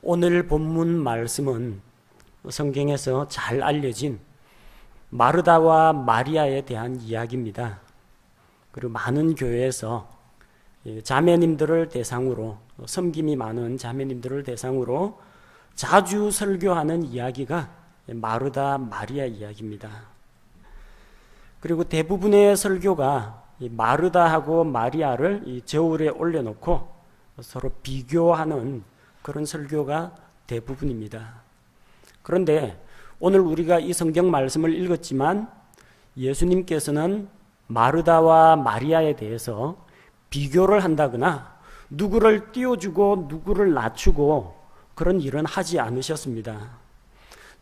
오늘 본문 말씀은 성경에서 잘 알려진 마르다와 마리아에 대한 이야기입니다. 그리고 많은 교회에서 자매님들을 대상으로, 섬김이 많은 자매님들을 대상으로 자주 설교하는 이야기가 마르다 마리아 이야기입니다. 그리고 대부분의 설교가 마르다하고 마리아를 저울에 올려놓고 서로 비교하는 그런 설교가 대부분입니다. 그런데 오늘 우리가 이 성경 말씀을 읽었지만 예수님께서는 마르다와 마리아에 대해서 비교를 한다거나 누구를 띄워주고 누구를 낮추고 그런 일은 하지 않으셨습니다.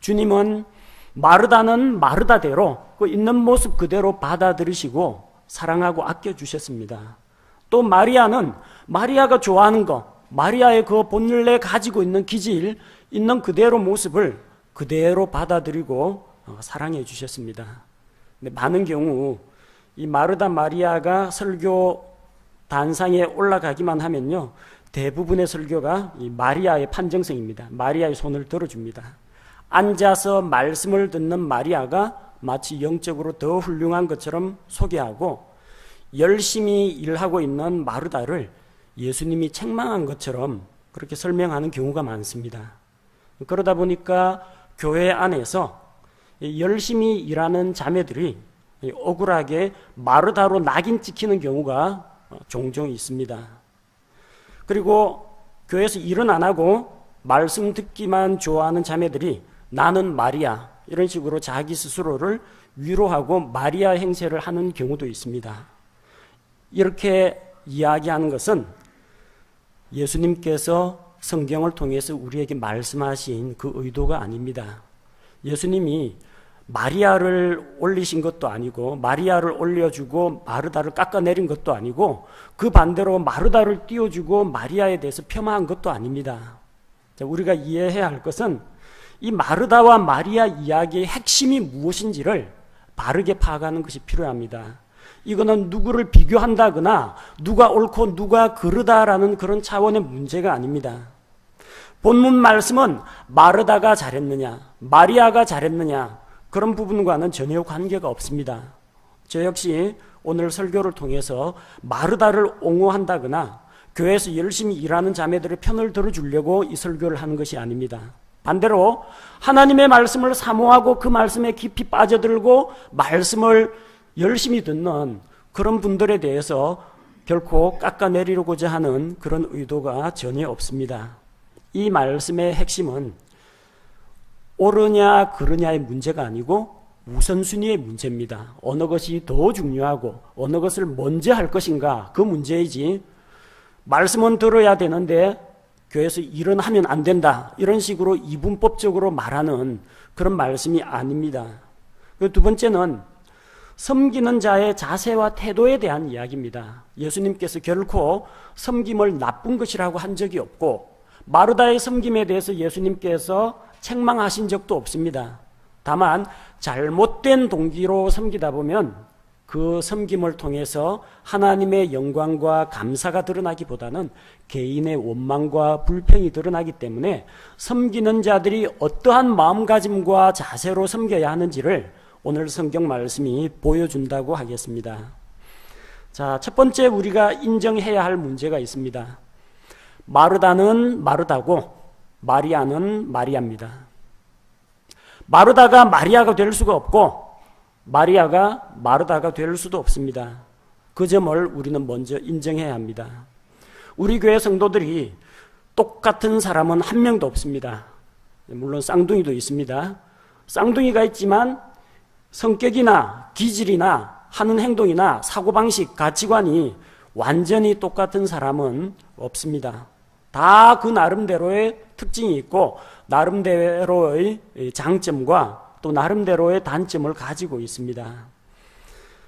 주님은 마르다는 마르다대로 그 있는 모습 그대로 받아들이시고 사랑하고 아껴주셨습니다. 또 마리아는 마리아가 좋아하는 것, 마리아의 그 본래 가지고 있는 기질, 있는 그대로 모습을 그대로 받아들이고 사랑해 주셨습니다. 근데 많은 경우 이 마르다 마리아가 설교 단상에 올라가기만 하면요, 대부분의 설교가 이 마리아의 판정성입니다. 마리아의 손을 들어줍니다. 앉아서 말씀을 듣는 마리아가 마치 영적으로 더 훌륭한 것처럼 소개하고, 열심히 일하고 있는 마르다를 예수님이 책망한 것처럼 그렇게 설명하는 경우가 많습니다. 그러다 보니까 교회 안에서 열심히 일하는 자매들이 억울하게 마르다로 낙인 찍히는 경우가 종종 있습니다. 그리고 교회에서 일은 안 하고 말씀 듣기만 좋아하는 자매들이 나는 마리아, 이런 식으로 자기 스스로를 위로하고 마리아 행세를 하는 경우도 있습니다. 이렇게 이야기하는 것은 예수님께서 성경을 통해서 우리에게 말씀하신 그 의도가 아닙니다. 예수님이 마리아를 올리신 것도 아니고 마리아를 올려주고 마르다를 깎아내린 것도 아니고 그 반대로 마르다를 띄워주고 마리아에 대해서 폄하한 것도 아닙니다. 우리가 이해해야 할 것은 이 마르다와 마리아 이야기의 핵심이 무엇인지를 바르게 파악하는 것이 필요합니다. 이거는 누구를 비교한다거나 누가 옳고 누가 그르다라는 그런 차원의 문제가 아닙니다. 본문 말씀은 마르다가 잘했느냐, 마리아가 잘했느냐, 그런 부분과는 전혀 관계가 없습니다. 저 역시 오늘 설교를 통해서 마르다를 옹호한다거나 교회에서 열심히 일하는 자매들의 편을 들어주려고 이 설교를 하는 것이 아닙니다. 반대로 하나님의 말씀을 사모하고 그 말씀에 깊이 빠져들고 말씀을 열심히 듣는 그런 분들에 대해서 결코 깎아내리려고자 하는 그런 의도가 전혀 없습니다. 이 말씀의 핵심은 옳으냐 그르냐의 문제가 아니고 우선순위의 문제입니다. 어느 것이 더 중요하고 어느 것을 먼저 할 것인가, 그 문제이지 말씀은 들어야 되는데 교회에서 일은 하면 안 된다, 이런 식으로 이분법적으로 말하는 그런 말씀이 아닙니다. 두 번째는 섬기는 자의 자세와 태도에 대한 이야기입니다. 예수님께서 결코 섬김을 나쁜 것이라고 한 적이 없고 마르다의 섬김에 대해서 예수님께서 책망하신 적도 없습니다. 다만 잘못된 동기로 섬기다 보면 그 섬김을 통해서 하나님의 영광과 감사가 드러나기보다는 개인의 원망과 불평이 드러나기 때문에 섬기는 자들이 어떠한 마음가짐과 자세로 섬겨야 하는지를 오늘 성경 말씀이 보여준다고 하겠습니다. 자, 첫 번째 우리가 인정해야 할 문제가 있습니다. 마르다는 마르다고 마리아는 마리아입니다. 마르다가 마리아가 될 수가 없고 마리아가 마르다가 될 수도 없습니다. 그 점을 우리는 먼저 인정해야 합니다. 우리 교회 성도들이 똑같은 사람은 한 명도 없습니다. 물론 쌍둥이도 있습니다. 쌍둥이가 있지만 성격이나 기질이나 하는 행동이나 사고방식, 가치관이 완전히 똑같은 사람은 없습니다. 다 그 나름대로의 특징이 있고 나름대로의 장점과 또 나름대로의 단점을 가지고 있습니다.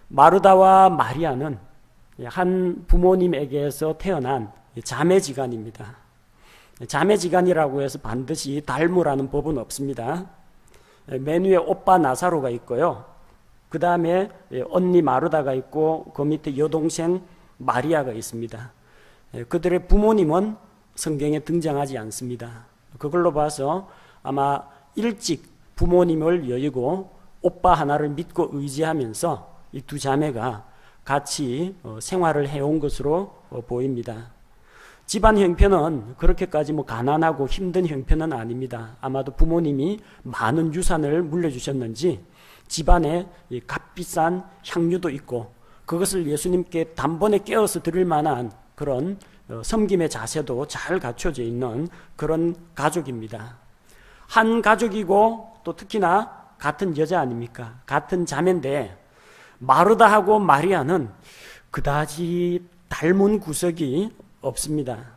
마르다와 마리아는 한 부모님에게서 태어난 자매지간입니다. 자매지간이라고 해서 반드시 닮으라는 법은 없습니다. 맨 위에 오빠 나사로가 있고요. 그 다음에 언니 마르다가 있고 그 밑에 여동생 마리아가 있습니다. 그들의 부모님은 성경에 등장하지 않습니다. 그걸로 봐서 아마 일찍 부모님을 여의고 오빠 하나를 믿고 의지하면서 이 두 자매가 같이 생활을 해온 것으로 보입니다. 집안 형편은 그렇게까지 가난하고 힘든 형편은 아닙니다. 아마도 부모님이 많은 유산을 물려주셨는지 집안에 값비싼 향유도 있고 그것을 예수님께 단번에 깨어서 드릴 만한 그런 섬김의 자세도 잘 갖춰져 있는 그런 가족입니다. 한 가족이고 또 특히나 같은 여자 아닙니까? 같은 자매인데 마르다하고 마리아는 그다지 닮은 구석이 없습니다.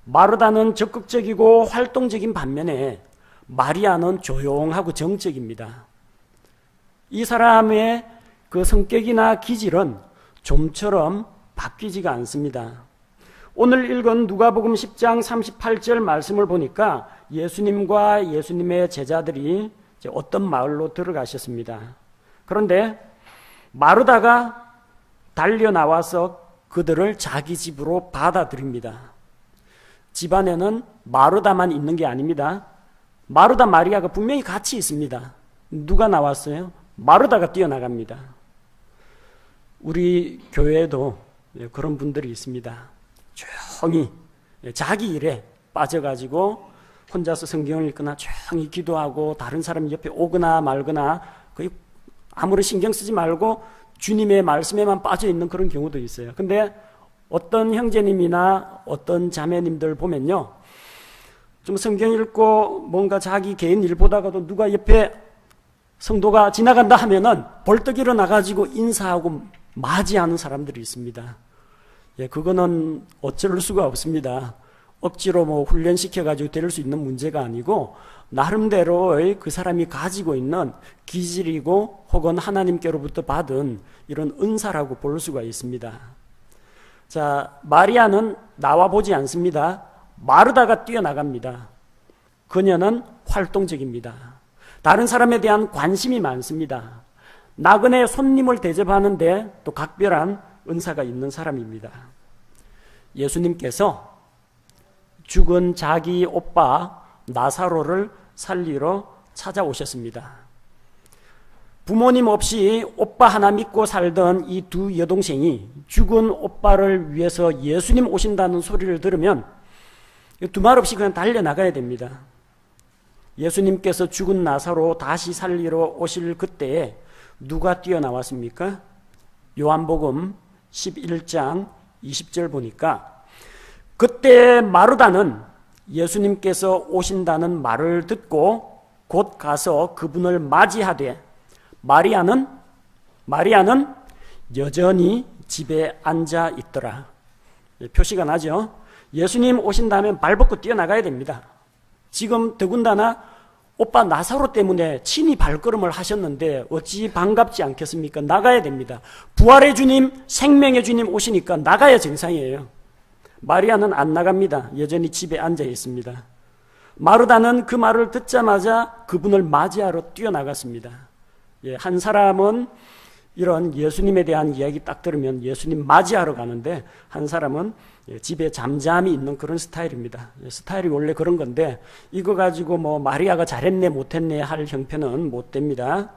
마르다는 적극적이고 활동적인 반면에 마리아는 조용하고 정적입니다. 이 사람의 그 성격이나 기질은 좀처럼 바뀌지가 않습니다. 오늘 읽은 누가복음 10장 38절 말씀을 보니까 예수님과 예수님의 제자들이 어떤 마을로 들어가셨습니다. 그런데 마르다가 달려나와서 그들을 자기 집으로 받아들입니다. 집안에는 마르다만 있는 게 아닙니다. 마르다 마리아가 분명히 같이 있습니다. 누가 나왔어요? 마르다가 뛰어나갑니다. 우리 교회에도 그런 분들이 있습니다. 조용히 자기 일에 빠져가지고 혼자서 성경을 읽거나 조용히 기도하고 다른 사람이 옆에 오거나 말거나 거의 아무런 신경 쓰지 말고 주님의 말씀에만 빠져 있는 그런 경우도 있어요. 근데 어떤 형제님이나 어떤 자매님들 보면요, 좀 성경 읽고 뭔가 자기 개인 일 보다가도 누가 옆에 성도가 지나간다 하면은 벌떡 일어나가지고 인사하고 맞이하는 사람들이 있습니다. 예, 그거는 어쩔 수가 없습니다. 억지로 훈련시켜가지고 될 수 있는 문제가 아니고 나름대로의 그 사람이 가지고 있는 기질이고 혹은 하나님께로부터 받은 이런 은사라고 볼 수가 있습니다. 자, 마리아는 나와보지 않습니다. 마르다가 뛰어나갑니다. 그녀는 활동적입니다. 다른 사람에 대한 관심이 많습니다. 나그네 손님을 대접하는데 또 각별한 은사가 있는 사람입니다. 예수님께서 죽은 자기 오빠 나사로를 살리러 찾아오셨습니다. 부모님 없이 오빠 하나 믿고 살던 이 두 여동생이 죽은 오빠를 위해서 예수님 오신다는 소리를 들으면 두말 없이 그냥 달려나가야 됩니다. 예수님께서 죽은 나사로 다시 살리러 오실 그때에 누가 뛰어나왔습니까? 요한복음 11장 20절 보니까 그때 마르다는 예수님께서 오신다는 말을 듣고 곧 가서 그분을 맞이하되 마리아는 여전히 집에 앉아 있더라. 표시가 나죠. 예수님 오신다면 발벗고 뛰어나가야 됩니다. 지금 더군다나 오빠 나사로 때문에 친히 발걸음을 하셨는데 어찌 반갑지 않겠습니까? 나가야 됩니다. 부활의 주님, 생명의 주님 오시니까 나가야 정상이에요. 마리아는 안 나갑니다. 여전히 집에 앉아 있습니다. 마르다는 그 말을 듣자마자 그분을 맞이하러 뛰어나갔습니다. 예, 한 사람은 이런 예수님에 대한 이야기 딱 들으면 예수님 맞이하러 가는데 한 사람은 집에 잠잠히 있는 그런 스타일입니다. 스타일이 원래 그런 건데 이거 가지고 마리아가 잘했네 못했네 할 형편은 못 됩니다.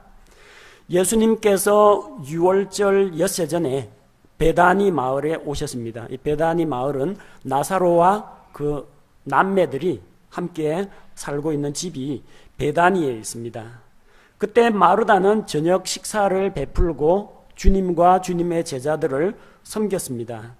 예수님께서 유월절 엿새 전에 베다니 마을에 오셨습니다. 이 베다니 마을은 나사로와 그 남매들이 함께 살고 있는 집이 베다니에 있습니다. 그때 마르다는 저녁 식사를 베풀고 주님과 주님의 제자들을 섬겼습니다.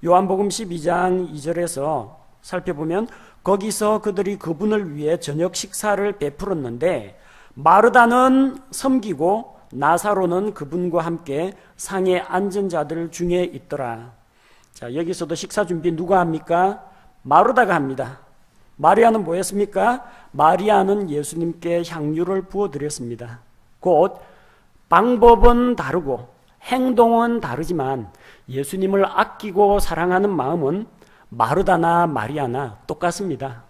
요한복음 12장 2절에서 살펴보면 거기서 그들이 그분을 위해 저녁 식사를 베풀었는데 마르다는 섬기고 나사로는 그분과 함께 상에 앉은 자들 중에 있더라. 자, 여기서도 식사 준비 누가 합니까? 마르다가 합니다. 마리아는 뭐였습니까? 마리아는 예수님께 향유를 부어드렸습니다. 곧 방법은 다르고 행동은 다르지만 예수님을 아끼고 사랑하는 마음은 마르다나 마리아나 똑같습니다.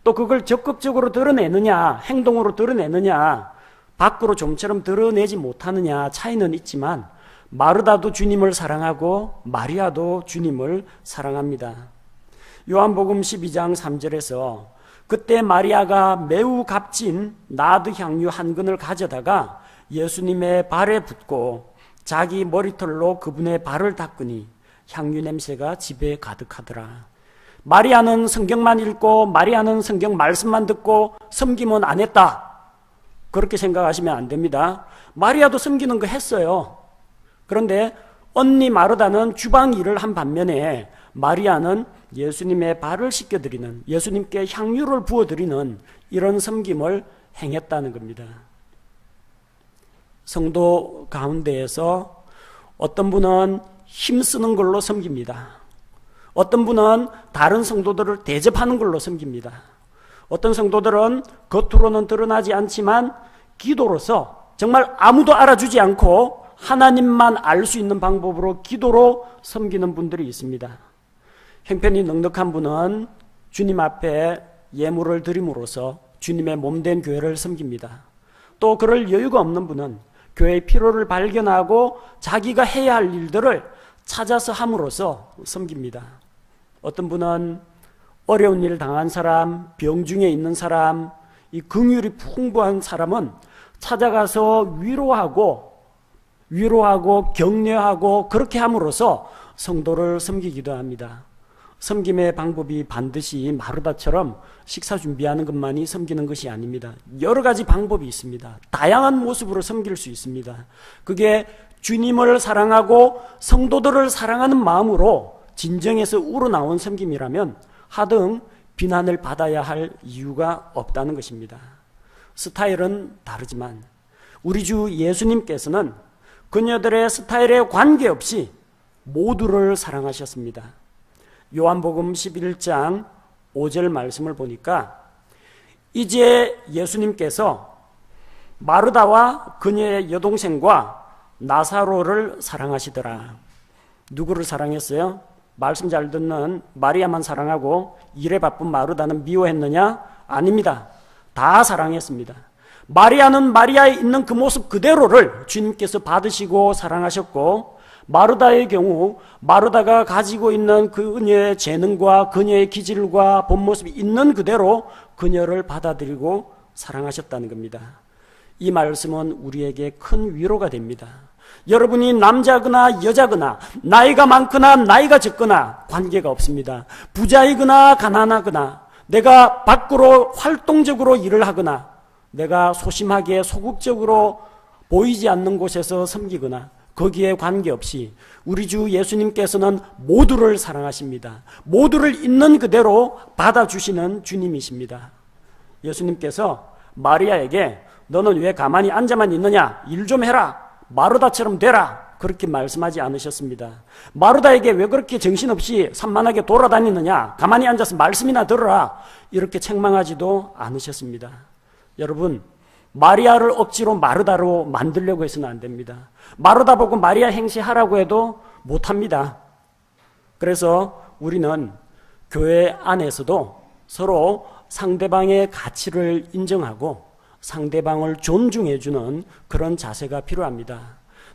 또 그걸 적극적으로 드러내느냐, 행동으로 드러내느냐, 밖으로 좀처럼 드러내지 못하느냐 차이는 있지만 마르다도 주님을 사랑하고 마리아도 주님을 사랑합니다. 요한복음 12장 3절에서 그때 마리아가 매우 값진 나드 향유 한 근을 가져다가 예수님의 발에 붓고 자기 머리털로 그분의 발을 닦으니 향유 냄새가 집에 가득하더라. 마리아는 성경만 읽고 마리아는 성경 말씀만 듣고 섬김은 안 했다. 그렇게 생각하시면 안 됩니다. 마리아도 섬기는 거 했어요. 그런데 언니 마르다는 주방 일을 한 반면에 마리아는 예수님의 발을 씻겨드리는, 예수님께 향유를 부어드리는 이런 섬김을 행했다는 겁니다. 성도 가운데에서 어떤 분은 힘쓰는 걸로 섬깁니다. 어떤 분은 다른 성도들을 대접하는 걸로 섬깁니다. 어떤 성도들은 겉으로는 드러나지 않지만 기도로서 정말 아무도 알아주지 않고 하나님만 알 수 있는 방법으로 기도로 섬기는 분들이 있습니다. 형편이 넉넉한 분은 주님 앞에 예물을 드림으로써 주님의 몸된 교회를 섬깁니다. 또 그럴 여유가 없는 분은 교회의 필요를 발견하고 자기가 해야 할 일들을 찾아서 함으로써 섬깁니다. 어떤 분은 어려운 일 당한 사람, 병중에 있는 사람, 이 긍휼이 풍부한 사람은 찾아가서 위로하고 격려하고 그렇게 함으로써 성도를 섬기기도 합니다. 섬김의 방법이 반드시 마르다처럼 식사 준비하는 것만이 섬기는 것이 아닙니다. 여러 가지 방법이 있습니다. 다양한 모습으로 섬길 수 있습니다. 그게 주님을 사랑하고 성도들을 사랑하는 마음으로 진정에서 우러나온 섬김이라면 하등 비난을 받아야 할 이유가 없다는 것입니다. 스타일은 다르지만 우리 주 예수님께서는 그녀들의 스타일에 관계없이 모두를 사랑하셨습니다. 요한복음 11장 5절 말씀을 보니까 이제 예수님께서 마르다와 그녀의 여동생과 나사로를 사랑하시더라. 누구를 사랑했어요? 말씀 잘 듣는 마리아만 사랑하고 일에 바쁜 마르다는 미워했느냐? 아닙니다. 다 사랑했습니다. 마리아는 마리아에 있는 그 모습 그대로를 주님께서 받으시고 사랑하셨고, 마르다의 경우 마르다가 가지고 있는 그녀의 재능과 그녀의 기질과 본 모습이 있는 그대로 그녀를 받아들이고 사랑하셨다는 겁니다. 이 말씀은 우리에게 큰 위로가 됩니다. 여러분이 남자거나 여자거나 나이가 많거나 나이가 적거나 관계가 없습니다. 부자이거나 가난하거나 내가 밖으로 활동적으로 일을 하거나 내가 소심하게 소극적으로 보이지 않는 곳에서 섬기거나 거기에 관계없이 우리 주 예수님께서는 모두를 사랑하십니다. 모두를 있는 그대로 받아주시는 주님이십니다. 예수님께서 마리아에게 너는 왜 가만히 앉아만 있느냐? 일 좀 해라. 마르다처럼 되라. 그렇게 말씀하지 않으셨습니다. 마르다에게 왜 그렇게 정신없이 산만하게 돌아다니느냐? 가만히 앉아서 말씀이나 들어라. 이렇게 책망하지도 않으셨습니다. 여러분, 마리아를 억지로 마르다로 만들려고 해서는 안 됩니다. 마르다 보고 마리아 행세하라고 해도 못합니다. 그래서 우리는 교회 안에서도 서로 상대방의 가치를 인정하고 상대방을 존중해주는 그런 자세가 필요합니다.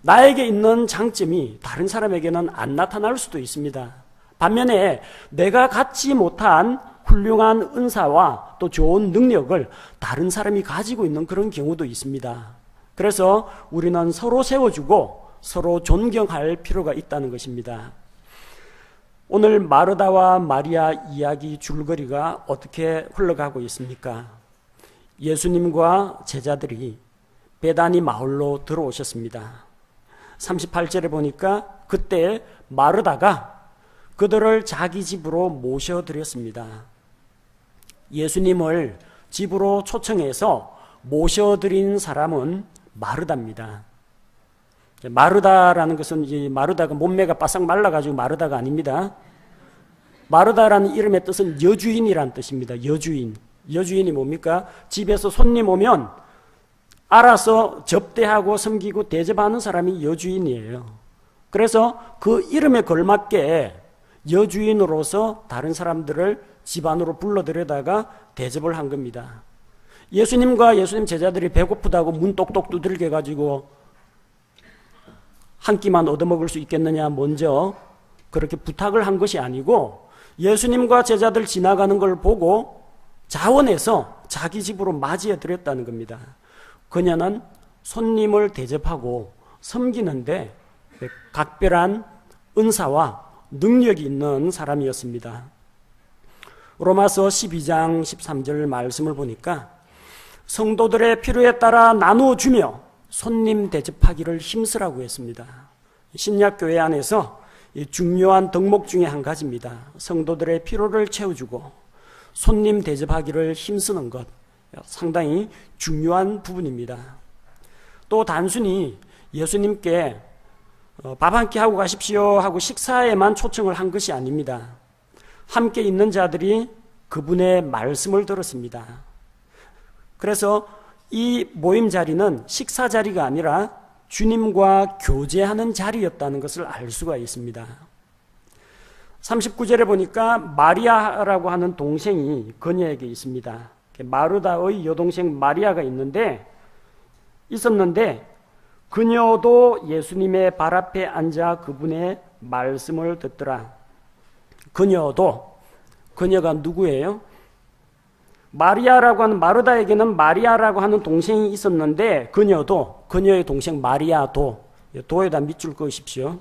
나에게 있는 장점이 다른 사람에게는 안 나타날 수도 있습니다. 반면에 내가 갖지 못한 훌륭한 은사와 또 좋은 능력을 다른 사람이 가지고 있는 그런 경우도 있습니다. 그래서 우리는 서로 세워주고 서로 존경할 필요가 있다는 것입니다. 오늘 마르다와 마리아 이야기 줄거리가 어떻게 흘러가고 있습니까? 예수님과 제자들이 베다니 마을로 들어오셨습니다. 38절에 보니까 그때 마르다가 그들을 자기 집으로 모셔드렸습니다. 예수님을 집으로 초청해서 모셔드린 사람은 마르다입니다. 마르다라는 것은 이제 마르다가 몸매가 바싹 말라가지고 마르다가 아닙니다. 마르다라는 이름의 뜻은 여주인이라는 뜻입니다. 여주인. 여주인이 뭡니까? 집에서 손님 오면 알아서 접대하고 섬기고 대접하는 사람이 여주인이에요. 그래서 그 이름에 걸맞게 여주인으로서 다른 사람들을 집 안으로 불러들여다가 대접을 한 겁니다. 예수님과 예수님 제자들이 배고프다고 문 똑똑 두들겨 가지고 한 끼만 얻어먹을 수 있겠느냐 먼저 그렇게 부탁을 한 것이 아니고 예수님과 제자들 지나가는 걸 보고 자원해서 자기 집으로 맞이해 드렸다는 겁니다. 그녀는 손님을 대접하고 섬기는데 각별한 은사와 능력이 있는 사람이었습니다. 로마서 12장 13절 말씀을 보니까 성도들의 필요에 따라 나누어 주며 손님 대접하기를 힘쓰라고 했습니다. 신약교회 안에서 중요한 덕목 중에 한 가지입니다. 성도들의 필요를 채워주고 손님 대접하기를 힘쓰는 것, 상당히 중요한 부분입니다. 또 단순히 예수님께 밥 한 끼 하고 가십시오 하고 식사에만 초청을 한 것이 아닙니다. 함께 있는 자들이 그분의 말씀을 들었습니다. 그래서 이 모임 자리는 식사 자리가 아니라 주님과 교제하는 자리였다는 것을 알 수가 있습니다. 39절에 보니까 마리아라고 하는 동생이 그녀에게 있습니다. 마르다의 여동생 마리아가 있었는데 그녀도 예수님의 발 앞에 앉아 그분의 말씀을 듣더라. 그녀가 누구예요? 마리아라고 하는, 마르다에게는 마리아라고 하는 동생이 있었는데 그녀의 동생 마리아도, 도에다 밑줄 그으십시오.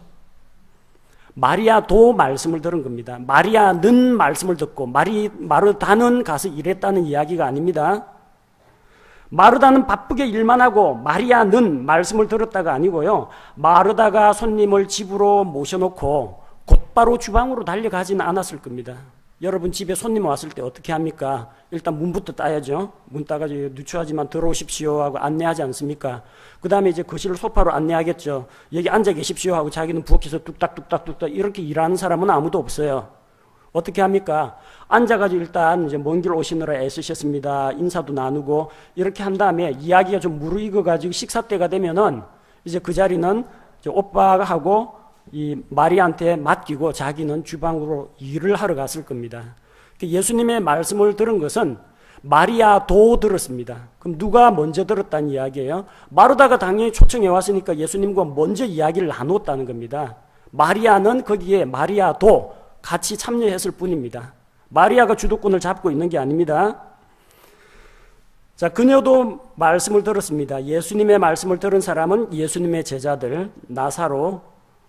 마리아도 말씀을 들은 겁니다. 마리아는 말씀을 듣고 마르다는 가서 일했다는 이야기가 아닙니다. 마르다는 바쁘게 일만 하고 마리아는 말씀을 들었다가 아니고요. 마르다가 손님을 집으로 모셔놓고 곧바로 주방으로 달려가지는 않았을 겁니다. 여러분 집에 손님 왔을 때 어떻게 합니까? 일단 문부터 따야죠. 문 따가지고 누추하지만 들어오십시오 하고 안내하지 않습니까? 그 다음에 이제 거실 소파로 안내하겠죠. 여기 앉아 계십시오 하고 자기는 부엌에서 뚝딱뚝딱 이렇게 일하는 사람은 아무도 없어요. 어떻게 합니까? 앉아가지고 일단 이제 먼 길 오시느라 애쓰셨습니다. 인사도 나누고 이렇게 한 다음에 이야기가 좀 무르익어가지고 식사 때가 되면은 이제 그 자리는 이제 오빠가 하고 이 마리아한테 맡기고 자기는 주방으로 일을 하러 갔을 겁니다. 예수님의 말씀을 들은 것은 마리아도 들었습니다. 그럼 누가 먼저 들었다는 이야기예요? 마르다가 당연히 초청해 왔으니까 예수님과 먼저 이야기를 나눴다는 겁니다. 마리아는 거기에 마리아도 같이 참여했을 뿐입니다. 마리아가 주도권을 잡고 있는 게 아닙니다. 자, 그녀도 말씀을 들었습니다. 예수님의 말씀을 들은 사람은 예수님의 제자들, 나사로,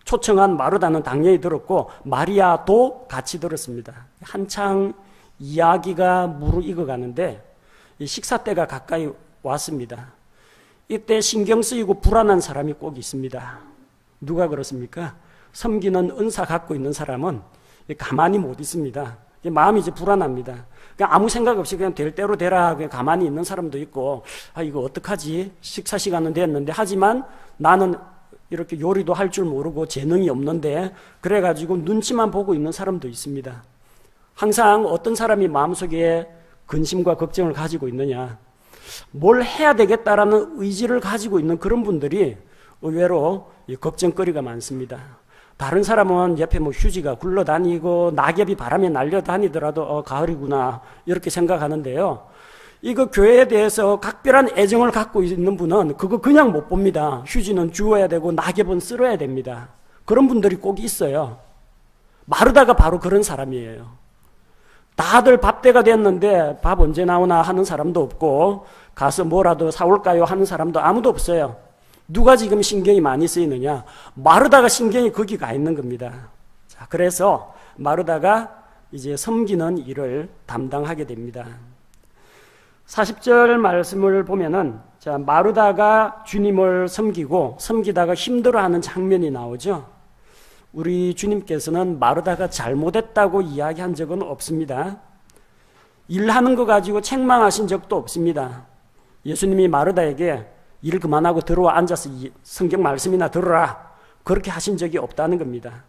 초청한 마르다는 당연히 들었고 마리아도 같이 들었습니다. 한창 이야기가 무르익어 가는데 식사 때가 가까이 왔습니다. 이때 신경 쓰이고 불안한 사람이 꼭 있습니다. 누가 그렇습니까? 섬기는 은사 갖고 있는 사람은 가만히 못 있습니다. 마음이 이제 불안합니다. 그냥 아무 생각 없이 그냥 될 대로 되라 그냥 가만히 있는 사람도 있고, 이거 어떡하지? 식사 시간은 됐는데, 하지만 나는 이렇게 요리도 할 줄 모르고 재능이 없는데, 그래가지고 눈치만 보고 있는 사람도 있습니다. 항상 어떤 사람이 마음속에 근심과 걱정을 가지고 있느냐, 뭘 해야 되겠다라는 의지를 가지고 있는 그런 분들이 의외로 걱정거리가 많습니다. 다른 사람은 옆에 휴지가 굴러다니고 낙엽이 바람에 날려다니더라도 가을이구나 이렇게 생각하는데요. 이거 교회에 대해서 각별한 애정을 갖고 있는 분은 그거 그냥 못 봅니다. 휴지는 주워야 되고 낙엽은 쓸어야 됩니다. 그런 분들이 꼭 있어요. 마르다가 바로 그런 사람이에요. 다들 밥 때가 됐는데 밥 언제 나오나 하는 사람도 없고 가서 뭐라도 사올까요 하는 사람도 아무도 없어요. 누가 지금 신경이 많이 쓰이느냐? 마르다가 신경이 거기 가 있는 겁니다. 자, 그래서 마르다가 이제 섬기는 일을 담당하게 됩니다. 40절 말씀을 보면은, 자, 마르다가 주님을 섬기다가 힘들어하는 장면이 나오죠. 우리 주님께서는 마르다가 잘못했다고 이야기한 적은 없습니다. 일하는 거 가지고 책망하신 적도 없습니다. 예수님이 마르다에게 일 그만하고 들어와 앉아서 성경 말씀이나 들어라, 그렇게 하신 적이 없다는 겁니다.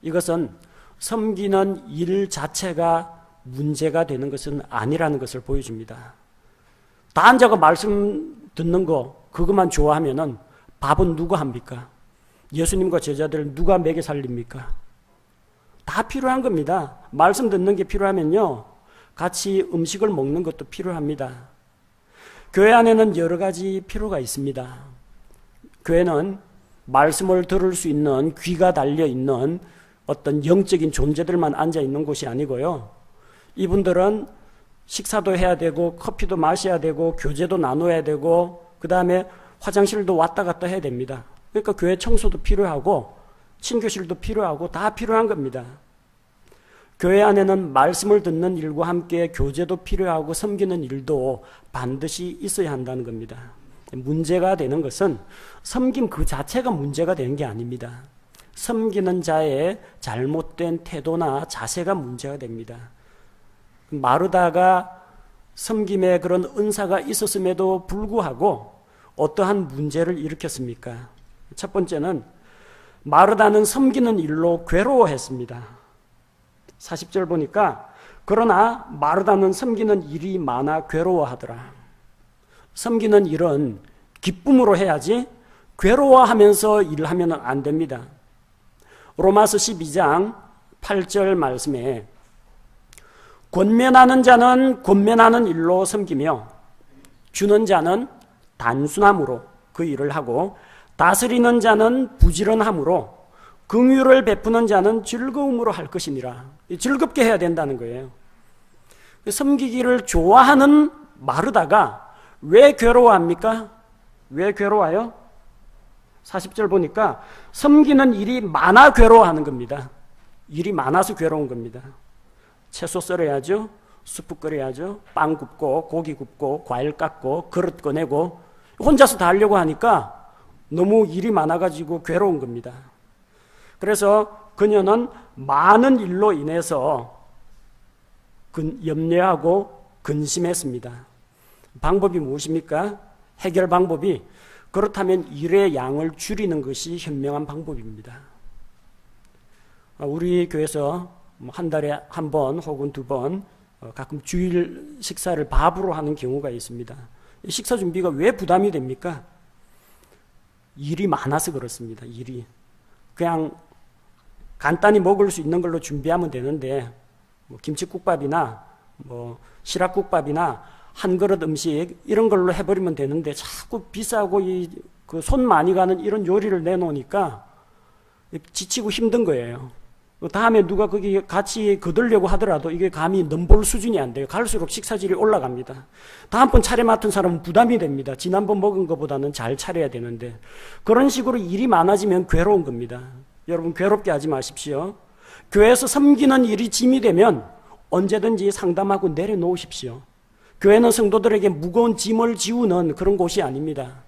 이것은 섬기는 일 자체가 문제가 되는 것은 아니라는 것을 보여줍니다. 다 앉아가 말씀 듣는 거 그것만 좋아하면은 밥은 누가 합니까? 예수님과 제자들 누가 먹여 살립니까? 다 필요한 겁니다. 말씀 듣는 게 필요하면요, 같이 음식을 먹는 것도 필요합니다. 교회 안에는 여러 가지 필요가 있습니다. 교회는 말씀을 들을 수 있는 귀가 달려있는 어떤 영적인 존재들만 앉아있는 곳이 아니고요. 이분들은 식사도 해야 되고 커피도 마셔야 되고 교제도 나눠야 되고 그 다음에 화장실도 왔다 갔다 해야 됩니다. 그러니까 교회 청소도 필요하고 친교실도 필요하고 다 필요한 겁니다. 교회 안에는 말씀을 듣는 일과 함께 교제도 필요하고 섬기는 일도 반드시 있어야 한다는 겁니다. 문제가 되는 것은 섬김 그 자체가 문제가 되는 게 아닙니다. 섬기는 자의 잘못된 태도나 자세가 문제가 됩니다. 마르다가 섬김에 그런 은사가 있었음에도 불구하고 어떠한 문제를 일으켰습니까? 첫 번째는 마르다는 섬기는 일로 괴로워했습니다. 40절 보니까 그러나 마르다는 섬기는 일이 많아 괴로워하더라. 섬기는 일은 기쁨으로 해야지 괴로워하면서 일하면 안 됩니다. 로마서 12장 8절 말씀에 권면하는 자는 권면하는 일로 섬기며 주는 자는 단순함으로 그 일을 하고 다스리는 자는 부지런함으로 긍휼을 베푸는 자는 즐거움으로 할 것이니라. 즐겁게 해야 된다는 거예요. 섬기기를 좋아하는 마르다가 왜 괴로워합니까? 왜 괴로워요? 40절 보니까 섬기는 일이 많아 괴로워하는 겁니다. 일이 많아서 괴로운 겁니다. 채소 썰어야죠. 수프 끓여야죠. 빵 굽고 고기 굽고 과일 깎고 그릇 꺼내고 혼자서 다 하려고 하니까 너무 일이 많아가지고 괴로운 겁니다. 그래서 그녀는 많은 일로 인해서 염려하고 근심했습니다. 방법이 무엇입니까? 해결 방법이 그렇다면 일의 양을 줄이는 것이 현명한 방법입니다. 우리 교회에서 한 달에 한 번 혹은 두 번 가끔 주일 식사를 밥으로 하는 경우가 있습니다. 식사 준비가 왜 부담이 됩니까? 일이 많아서 그렇습니다. 일이. 그냥 간단히 먹을 수 있는 걸로 준비하면 되는데 김치국밥이나 시락국밥이나 한 그릇 음식 이런 걸로 해버리면 되는데 자꾸 비싸고 그 손 많이 가는 이런 요리를 내놓으니까 지치고 힘든 거예요. 다음에 누가 거기 같이 거들려고 하더라도 이게 감히 넘볼 수준이 안 돼요. 갈수록 식사질이 올라갑니다. 다음번 차례 맡은 사람은 부담이 됩니다. 지난번 먹은 것보다는 잘 차려야 되는데 그런 식으로 일이 많아지면 괴로운 겁니다. 여러분 괴롭게 하지 마십시오. 교회에서 섬기는 일이 짐이 되면 언제든지 상담하고 내려놓으십시오. 교회는 성도들에게 무거운 짐을 지우는 그런 곳이 아닙니다.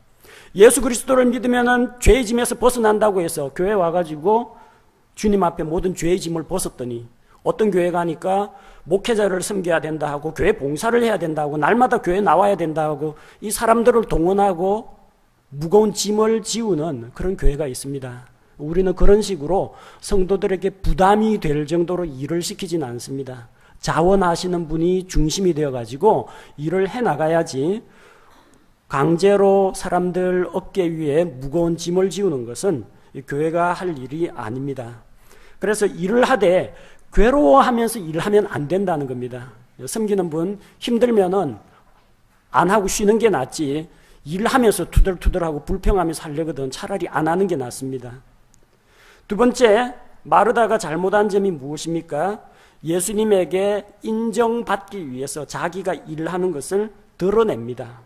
예수 그리스도를 믿으면 죄의 짐에서 벗어난다고 해서 교회 와가지고 주님 앞에 모든 죄의 짐을 벗었더니 어떤 교회 가니까 목회자를 섬겨야 된다 하고 교회 봉사를 해야 된다 하고 날마다 교회 나와야 된다 하고 이 사람들을 동원하고 무거운 짐을 지우는 그런 교회가 있습니다. 우리는 그런 식으로 성도들에게 부담이 될 정도로 일을 시키지는 않습니다. 자원하시는 분이 중심이 되어가지고 일을 해나가야지 강제로 사람들 어깨 위에 무거운 짐을 지우는 것은 교회가 할 일이 아닙니다. 그래서 일을 하되 괴로워하면서 일하면 안 된다는 겁니다. 섬기는 분 힘들면은 안 하고 쉬는 게 낫지 일하면서 투덜투덜하고 불평하면서 하려거든 차라리 안 하는 게 낫습니다. 두 번째, 마르다가 잘못한 점이 무엇입니까? 예수님에게 인정받기 위해서 자기가 일하는 것을 드러냅니다.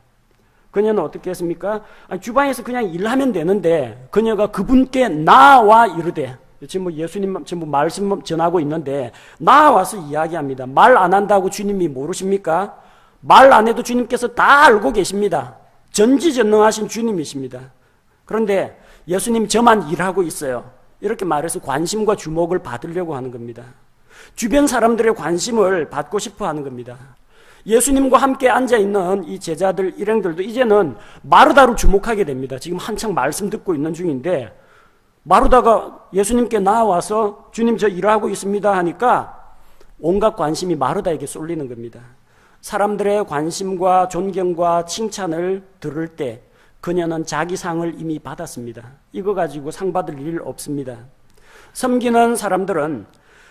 그녀는 어떻게 했습니까? 주방에서 그냥 일하면 되는데 그녀가 그분께 나와 이르되 지금 예수님 지금 말씀 전하고 있는데 나와서 이야기합니다. 말 안 한다고 주님이 모르십니까? 말 안 해도 주님께서 다 알고 계십니다. 전지전능하신 주님이십니다. 그런데 예수님 저만 일하고 있어요. 이렇게 말해서 관심과 주목을 받으려고 하는 겁니다. 주변 사람들의 관심을 받고 싶어 하는 겁니다. 예수님과 함께 앉아있는 이 제자들 일행들도 이제는 마르다로 주목하게 됩니다. 지금 한창 말씀 듣고 있는 중인데 마르다가 예수님께 나와서 주님 저 일하고 있습니다 하니까 온갖 관심이 마르다에게 쏠리는 겁니다. 사람들의 관심과 존경과 칭찬을 들을 때 그녀는 자기 상을 이미 받았습니다. 이거 가지고 상 받을 일 없습니다. 섬기는 사람들은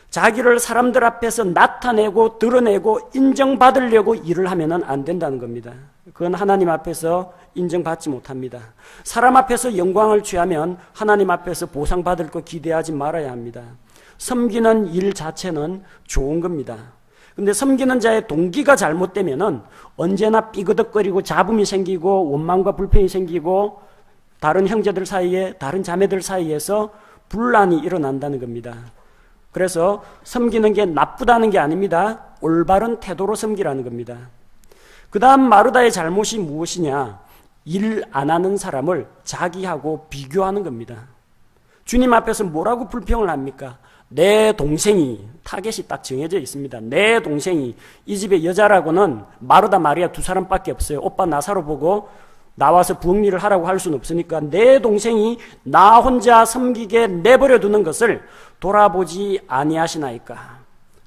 자기를 사람들 앞에서 나타내고 드러내고 인정받으려고 일을 하면 안 된다는 겁니다. 그건 하나님 앞에서 인정받지 못합니다. 사람 앞에서 영광을 취하면 하나님 앞에서 보상받을 거 기대하지 말아야 합니다. 섬기는 일 자체는 좋은 겁니다. 근데 섬기는 자의 동기가 잘못되면은 언제나 삐그덕거리고 잡음이 생기고 원망과 불평이 생기고 다른 형제들 사이에, 다른 자매들 사이에서 분란이 일어난다는 겁니다. 그래서 섬기는 게 나쁘다는 게 아닙니다. 올바른 태도로 섬기라는 겁니다. 그 다음 마르다의 잘못이 무엇이냐? 일 안 하는 사람을 자기하고 비교하는 겁니다. 주님 앞에서 뭐라고 불평을 합니까? 내 동생이, 타겟이 딱 정해져 있습니다. 내 동생이, 이 집의 여자라고는 마르다 마리아 두 사람밖에 없어요. 오빠 나사로 보고 나와서 부엌일을 하라고 할 수는 없으니까 내 동생이 나 혼자 섬기게 내버려 두는 것을 돌아보지 아니하시나이까.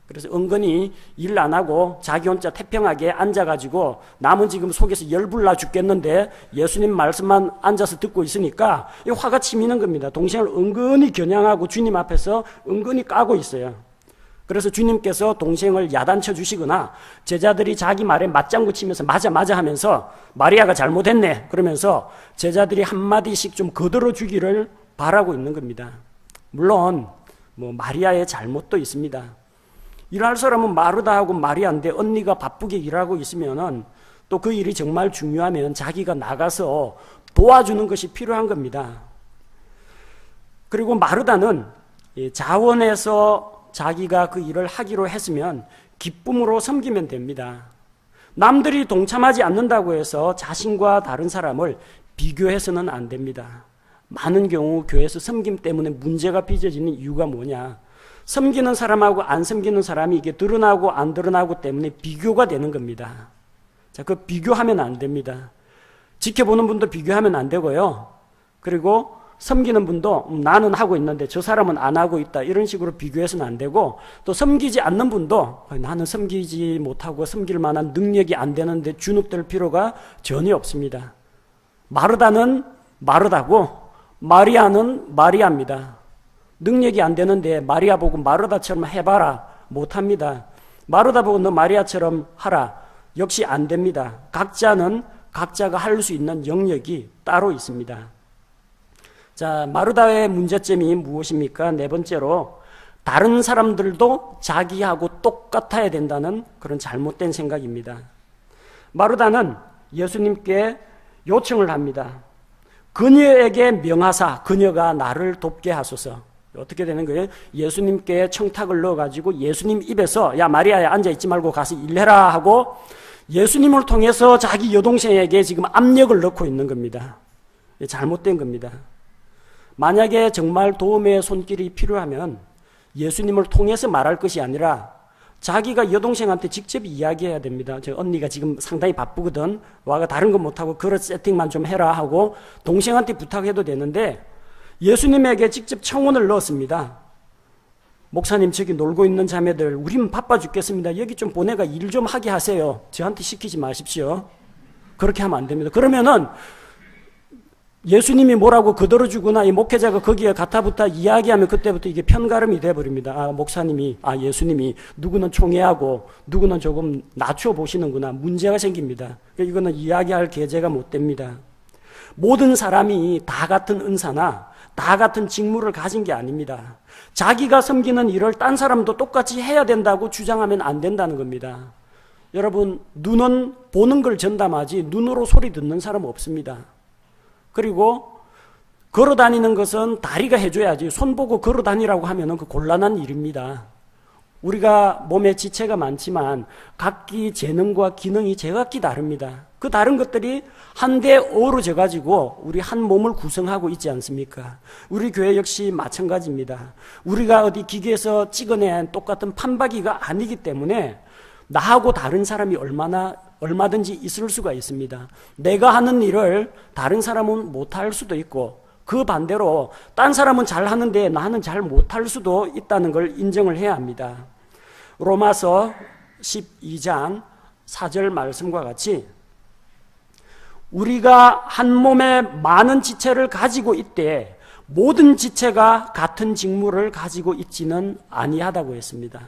그래서 은근히 일 안 하고 자기 혼자 태평하게 앉아가지고 남은 지금 속에서 열불나 죽겠는데 예수님 말씀만 앉아서 듣고 있으니까 화가 치미는 겁니다. 동생을 은근히 겨냥하고 주님 앞에서 은근히 까고 있어요. 그래서 주님께서 동생을 야단쳐 주시거나 제자들이 자기 말에 맞장구 치면서 맞아 하면서 마리아가 잘못했네 그러면서 제자들이 한마디씩 좀 거들어 주기를 바라고 있는 겁니다. 물론 마리아의 잘못도 있습니다. 일할 사람은 마르다하고 마리아인데 언니가 바쁘게 일하고 있으면은 또 그 일이 정말 중요하면 자기가 나가서 도와주는 것이 필요한 겁니다. 그리고 마르다는 자원해서 자기가 그 일을 하기로 했으면 기쁨으로 섬기면 됩니다. 남들이 동참하지 않는다고 해서 자신과 다른 사람을 비교해서는 안 됩니다. 많은 경우 교회에서 섬김 때문에 문제가 빚어지는 이유가 뭐냐? 섬기는 사람하고 안 섬기는 사람이 이게 드러나고 안 드러나고 때문에 비교가 되는 겁니다. 자, 그 비교하면 안 됩니다. 지켜보는 분도 비교하면 안 되고요. 그리고 섬기는 분도 나는 하고 있는데 저 사람은 안 하고 있다 이런 식으로 비교해서는 안 되고 또 섬기지 않는 분도 나는 섬기지 못하고 섬길 만한 능력이 안 되는데 주눅될 필요가 전혀 없습니다. 마르다는 마르다고 마리아는 마리아입니다. 능력이 안 되는데 마리아 보고 마르다처럼 해봐라 못합니다. 마르다 보고 너 마리아처럼 하라 역시 안 됩니다. 각자는 각자가 할 수 있는 영역이 따로 있습니다. 자, 마르다의 문제점이 무엇입니까? 네 번째로 다른 사람들도 자기하고 똑같아야 된다는 그런 잘못된 생각입니다. 마르다는 예수님께 요청을 합니다. 그녀에게 명하사 그녀가 나를 돕게 하소서. 어떻게 되는 거예요? 예수님께 청탁을 넣어가지고 예수님 입에서 야 마리아야 앉아있지 말고 가서 일해라 하고 예수님을 통해서 자기 여동생에게 지금 압력을 넣고 있는 겁니다. 잘못된 겁니다. 만약에 정말 도움의 손길이 필요하면 예수님을 통해서 말할 것이 아니라 자기가 여동생한테 직접 이야기해야 됩니다. 저 언니가 지금 상당히 바쁘거든. 와가 다른 거 못하고 그릇 세팅만 좀 해라 하고 동생한테 부탁해도 되는데 예수님에게 직접 청혼을 넣었습니다. 목사님 저기 놀고 있는 자매들 우리는 바빠 죽겠습니다. 여기 좀 보내가 일 좀 하게 하세요. 저한테 시키지 마십시오. 그렇게 하면 안 됩니다. 그러면은 예수님이 뭐라고 거들어주거나 이 목회자가 거기에 가타부타 이야기하면 그때부터 이게 편가름이 돼버립니다. 아, 목사님이, 예수님이 누구는 총애하고 누구는 조금 낮춰보시는구나. 문제가 생깁니다. 이거는 이야기할 계제가 못 됩니다. 모든 사람이 다 같은 은사나 다 같은 직무를 가진 게 아닙니다. 자기가 섬기는 일을 딴 사람도 똑같이 해야 된다고 주장하면 안 된다는 겁니다. 여러분, 눈은 보는 걸 전담하지 눈으로 소리 듣는 사람 없습니다. 그리고 걸어 다니는 것은 다리가 해줘야지 손 보고 걸어 다니라고 하면 그 곤란한 일입니다. 우리가 몸에 지체가 많지만 각기 재능과 기능이 제각기 다릅니다. 그 다른 것들이 한데 어우러져 가지고 우리 한 몸을 구성하고 있지 않습니까? 우리 교회 역시 마찬가지입니다. 우리가 어디 기계에서 찍어낸 똑같은 판박이가 아니기 때문에 나하고 다른 사람이 얼마든지 있을 수가 있습니다. 내가 하는 일을 다른 사람은 못할 수도 있고 그 반대로 딴 사람은 잘하는데 나는 잘 못할 수도 있다는 걸 인정을 해야 합니다. 로마서 12장 4절 말씀과 같이 우리가 한 몸에 많은 지체를 가지고 있되 모든 지체가 같은 직무를 가지고 있지는 아니하다고 했습니다.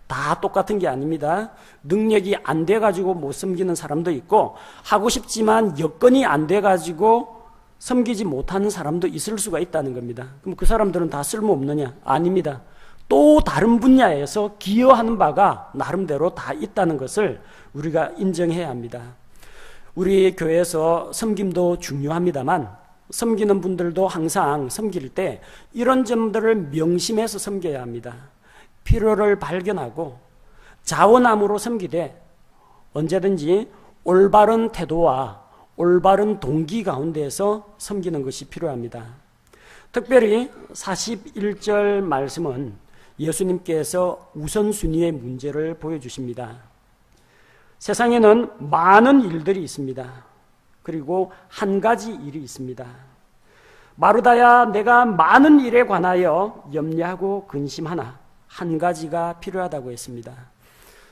다 똑같은 게 아닙니다. 능력이 안 돼가지고 못 섬기는 사람도 있고 하고 싶지만 여건이 안 돼가지고 섬기지 못하는 사람도 있을 수가 있다는 겁니다. 그럼 그 사람들은 다 쓸모없느냐? 아닙니다. 또 다른 분야에서 기여하는 바가 나름대로 다 있다는 것을 우리가 인정해야 합니다. 우리 교회에서 섬김도 중요합니다만 섬기는 분들도 항상 섬길 때 이런 점들을 명심해서 섬겨야 합니다. 필요를 발견하고 자원함으로 섬기되 언제든지 올바른 태도와 올바른 동기 가운데에서 섬기는 것이 필요합니다. 특별히 41절 말씀은 예수님께서 우선순위의 문제를 보여주십니다. 세상에는 많은 일들이 있습니다. 그리고 한 가지 일이 있습니다. 마르다야, 내가 많은 일에 관하여 염려하고 근심하나 한 가지가 필요하다고 했습니다.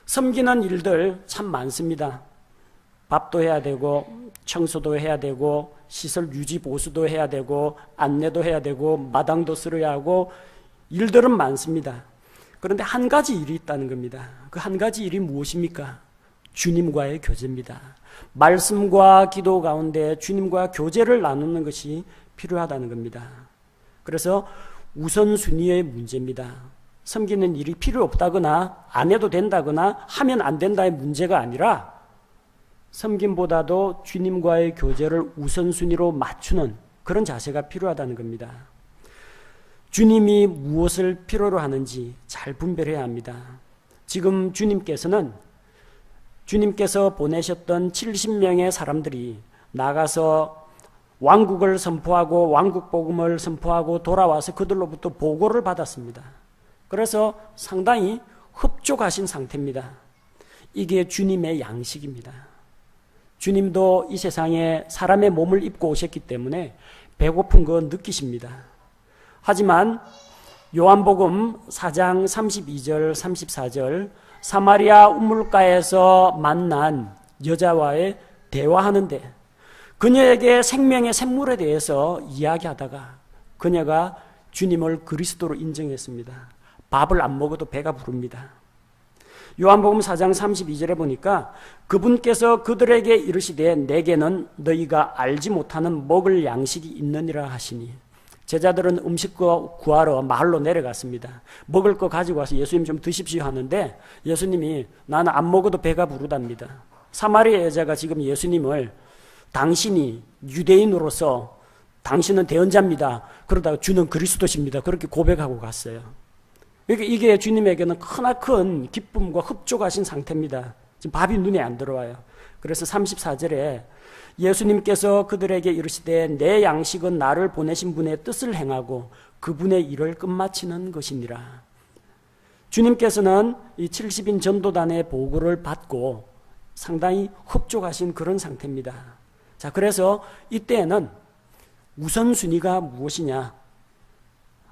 섬기는 일들 참 많습니다. 밥도 해야 되고 청소도 해야 되고 시설 유지 보수도 해야 되고 안내도 해야 되고 마당도 쓸어야 하고 일들은 많습니다. 그런데 한 가지 일이 있다는 겁니다. 그 한 가지 일이 무엇입니까? 주님과의 교제입니다. 말씀과 기도 가운데 주님과 교제를 나누는 것이 필요하다는 겁니다. 그래서 우선순위의 문제입니다. 섬기는 일이 필요 없다거나 안 해도 된다거나 하면 안 된다의 문제가 아니라 섬김보다도 주님과의 교제를 우선순위로 맞추는 그런 자세가 필요하다는 겁니다. 주님이 무엇을 필요로 하는지 잘 분별해야 합니다. 지금 주님께서 보내셨던 70명의 사람들이 나가서 왕국을 선포하고 왕국 복음을 선포하고 돌아와서 그들로부터 보고를 받았습니다. 그래서 상당히 흡족하신 상태입니다. 이게 주님의 양식입니다. 주님도 이 세상에 사람의 몸을 입고 오셨기 때문에 배고픈 거 느끼십니다. 하지만 요한복음 4장 32절 34절 사마리아 우물가에서 만난 여자와의 대화하는데 그녀에게 생명의 샘물에 대해서 이야기하다가 그녀가 주님을 그리스도로 인정했습니다. 밥을 안 먹어도 배가 부릅니다. 요한복음 4장 32절에 보니까 그분께서 그들에게 이르시되 내게는 너희가 알지 못하는 먹을 양식이 있느니라 하시니 제자들은 음식 구하러 마을로 내려갔습니다. 먹을 거 가지고 와서 예수님 좀 드십시오 하는데 예수님이 나는 안 먹어도 배가 부르답니다. 사마리아 여자가 지금 예수님을 당신이 유대인으로서 당신은 대언자입니다. 그러다가 주는 그리스도십니다. 그렇게 고백하고 갔어요. 이게 주님에게는 크나큰 기쁨과 흡족하신 상태입니다. 지금 밥이 눈에 안 들어와요. 그래서 34절에 예수님께서 그들에게 이르시되 내 양식은 나를 보내신 분의 뜻을 행하고 그분의 일을 끝마치는 것이니라. 주님께서는 이 70인 전도단의 보고를 받고 상당히 흡족하신 그런 상태입니다. 자, 그래서 이때에는 우선순위가 무엇이냐?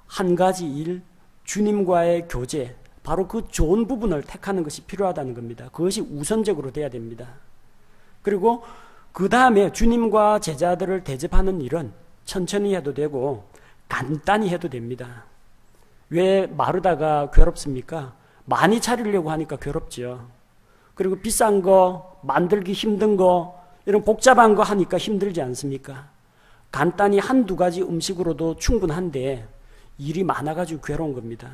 한 가지 일, 주님과의 교제, 바로 그 좋은 부분을 택하는 것이 필요하다는 겁니다. 그것이 우선적으로 돼야 됩니다. 그리고 그 다음에 주님과 제자들을 대접하는 일은 천천히 해도 되고 간단히 해도 됩니다. 왜 마르다가 괴롭습니까? 많이 차리려고 하니까 괴롭죠. 그리고 비싼 거, 만들기 힘든 거, 이런 복잡한 거 하니까 힘들지 않습니까? 간단히 한두 가지 음식으로도 충분한데 일이 많아가지고 괴로운 겁니다.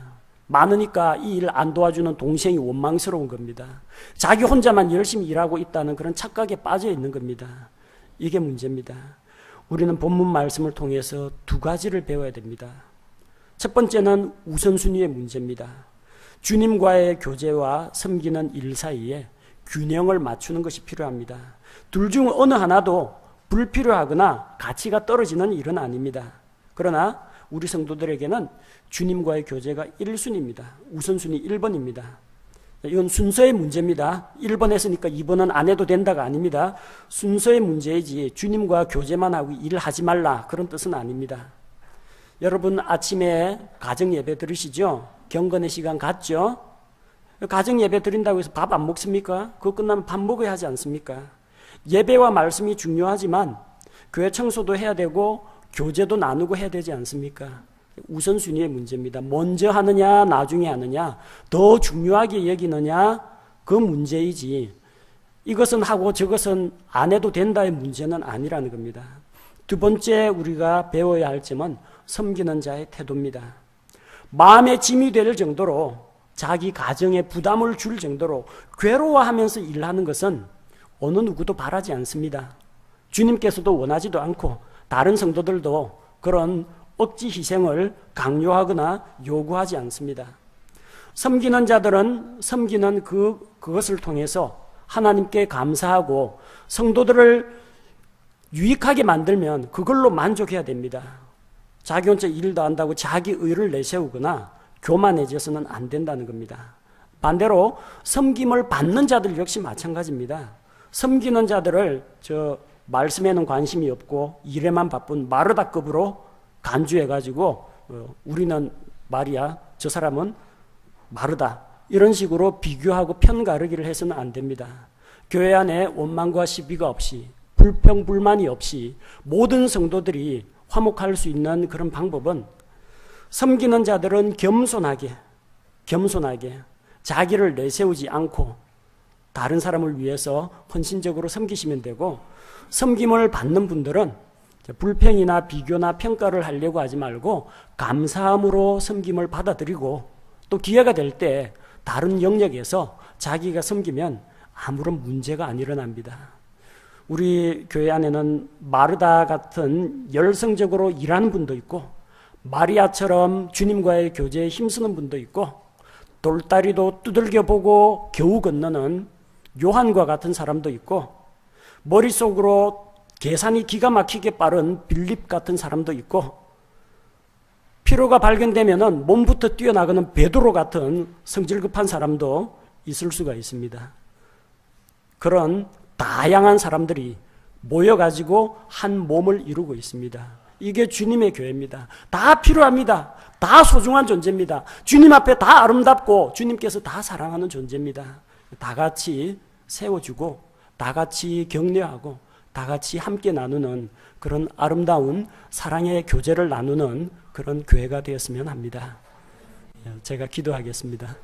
많으니까 이 일 안 도와주는 동생이 원망스러운 겁니다. 자기 혼자만 열심히 일하고 있다는 그런 착각에 빠져 있는 겁니다. 이게 문제입니다. 우리는 본문 말씀을 통해서 두 가지를 배워야 됩니다. 첫 번째는 우선순위의 문제입니다. 주님과의 교제와 섬기는 일 사이에 균형을 맞추는 것이 필요합니다. 둘 중 어느 하나도 불필요하거나 가치가 떨어지는 일은 아닙니다. 그러나 우리 성도들에게는 주님과의 교제가 1순위입니다. 우선순위 1번입니다. 이건 순서의 문제입니다. 1번 했으니까 2번은 안 해도 된다가 아닙니다. 순서의 문제이지 주님과 교제만 하고 일을 하지 말라 그런 뜻은 아닙니다. 여러분 아침에 가정 예배 들으시죠? 경건의 시간 갔죠? 가정 예배 드린다고 해서 밥 안 먹습니까? 그거 끝나면 밥 먹어야 하지 않습니까? 예배와 말씀이 중요하지만 교회 청소도 해야 되고 교제도 나누고 해야 되지 않습니까? 우선순위의 문제입니다. 먼저 하느냐 나중에 하느냐 더 중요하게 여기느냐 그 문제이지 이것은 하고 저것은 안 해도 된다의 문제는 아니라는 겁니다. 두 번째 우리가 배워야 할 점은 섬기는 자의 태도입니다. 마음의 짐이 될 정도로 자기 가정에 부담을 줄 정도로 괴로워하면서 일하는 것은 어느 누구도 바라지 않습니다. 주님께서도 원하지도 않고 다른 성도들도 그런 억지 희생을 강요하거나 요구하지 않습니다. 섬기는 자들은 섬기는 그것을 통해서 하나님께 감사하고 성도들을 유익하게 만들면 그걸로 만족해야 됩니다. 자기 혼자 일도 한다고 자기 의를 내세우거나 교만해져서는 안 된다는 겁니다. 반대로 섬김을 받는 자들 역시 마찬가지입니다. 섬기는 자들을 말씀에는 관심이 없고 일에만 바쁜 마르다급으로 간주해가지고 우리는 말이야, 저 사람은 마르다, 이런 식으로 비교하고 편가르기를 해서는 안 됩니다. 교회 안에 원망과 시비가 없이 불평 불만이 없이 모든 성도들이 화목할 수 있는 그런 방법은 섬기는 자들은 겸손하게 자기를 내세우지 않고 다른 사람을 위해서 헌신적으로 섬기시면 되고, 섬김을 받는 분들은 불평이나 비교나 평가를 하려고 하지 말고 감사함으로 섬김을 받아들이고, 또 기회가 될 때 다른 영역에서 자기가 섬기면 아무런 문제가 안 일어납니다. 우리 교회 안에는 마르다 같은 열성적으로 일하는 분도 있고, 마리아처럼 주님과의 교제에 힘쓰는 분도 있고, 돌다리도 두들겨 보고 겨우 건너는 요한과 같은 사람도 있고, 머릿속으로 계산이 기가 막히게 빠른 빌립 같은 사람도 있고, 필요가 발견되면 몸부터 뛰어나가는 베드로 같은 성질 급한 사람도 있을 수가 있습니다. 그런 다양한 사람들이 모여가지고 한 몸을 이루고 있습니다. 이게 주님의 교회입니다. 다 필요합니다. 다 소중한 존재입니다. 주님 앞에 다 아름답고 주님께서 다 사랑하는 존재입니다. 다 같이 세워주고 다 같이 격려하고 다 같이 함께 나누는 그런 아름다운 사랑의 교제를 나누는 그런 교회가 되었으면 합니다. 제가 기도하겠습니다.